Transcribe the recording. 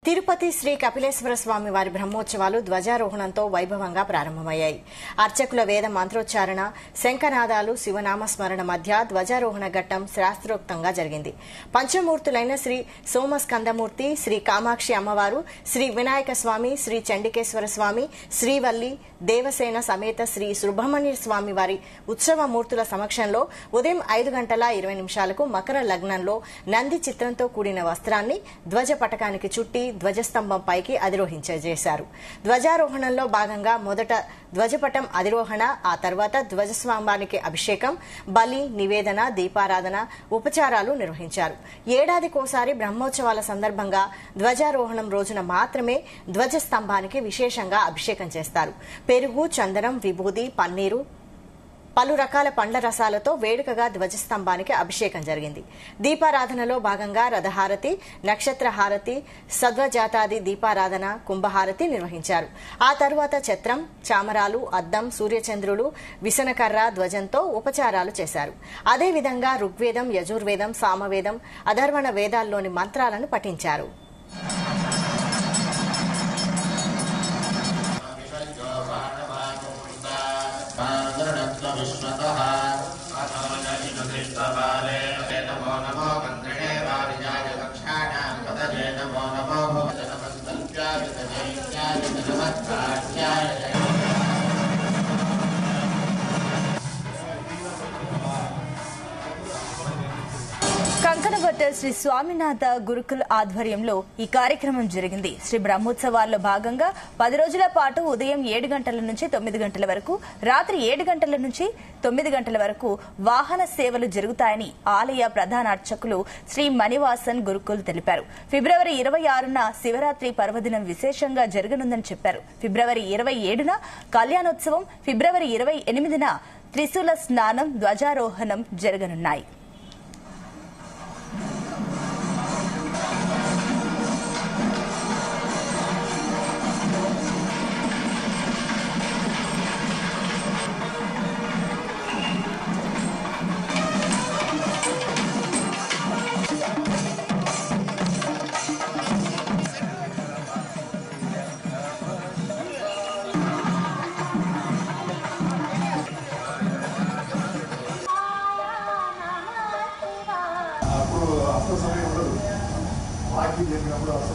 తిరుపతి శ్రీ కపిలేశ్వర స్వామి వారి బ్రహ్మోత్సవాలు ధ్వజారోహణంతో వైభవంగా ప్రారంభమయ్యాయి. అర్చకుల వేద మంత్రోచ్చారణ, శంఖనాదాలు, శివనామస్మరణ మధ్య ధ్వజారోహణ ఘట్టం శాస్త్రోక్తంగా జరిగింది. పంచమూర్తులైన శ్రీ సోమస్కందమూర్తి, శ్రీ కామాక్షి అమ్మవారు, శ్రీ వినాయక స్వామి, శ్రీ చండికేశ్వర స్వామి, శ్రీవల్లి, దేవసేన సమేత శ్రీ సుబ్రహ్మణ్య స్వామి వారి ఉత్సవ మూర్తుల సమక్షంలో ఉదయం 5:20 మకర లగ్నంలో నంది చిత్రంతో కూడిన వస్త్రాన్ని ధ్వజ పటకానికి చుట్టి ధ్వజస్తంభం పైకి అధిరోహించేశారు. ధ్వజారోహణంలో భాగంగా మొదట ధ్వజపటం అధిరోహణ, ఆ తర్వాత ధ్వజస్తంభానికి అభిషేకం, బలి, నివేదన, దీపారాధన, ఉపచారాలు నిర్వహించారు. ఏడాదికోసారి బ్రహ్మోత్సవాల సందర్భంగా ధ్వజారోహణం రోజున మాత్రమే ధ్వజస్తంభానికి విశేషంగా అభిషేకం చేస్తారు. పెరుగు, చందనం, విభూది, పన్నీరు, పలు రకాల పండ్ల రసాలతో వేడుకగా ధ్వజస్తంభానికి అభిషేకం జరిగింది. దీపారాధనలో భాగంగా రథహారతి, నక్షత్రహారతి, సద్వజాతాది దీపారాధన, కుంభహారతి నిర్వహించారు. ఆ తర్వాత ఛత్రం, చామరాలు, అద్దం, సూర్యచంద్రులు, విసనకర్ర, ధ్వజంతో ఉపచారాలు చేశారు. అదేవిధంగా ఋగ్వేదం, యజుర్వేదం, సామవేదం, అధర్వణ వేదాల్లోని మంత్రాలను పఠించారు. కంకణగట్ట శ్రీ స్వామినాథ గురుకుల్ ఆధ్వర్యంలో ఈ కార్యక్రమం జరిగింది. శ్రీ బ్రహ్మోత్సవాల్లో భాగంగా 10 రోజుల పాటు ఉదయం 7 గంటల నుంచి 9 గంటల వరకు, రాత్రి 7 గంటల నుంచి 9 గంటల వరకు వాహన సేవలు జరుగుతాయని ఆలయ ప్రధాన అర్చకులు శ్రీ మణివాసన్ గురుకుల్ తెలిపారు. ఫిబ్రవరి 26న శివరాత్రి పర్వదినం విశేషంగా జరగనుందని చెప్పారు. ఫిబ్రవరి 27న కళ్యాణోత్సవం, ఫిబ్రవరి 28న త్రిశూల స్నానం, ధ్వజారోహణం జరగనున్నాయి. అప్పుడు అస్త సమయం ఉండదు. వాకింగ్ చెప్పినప్పుడు అస్త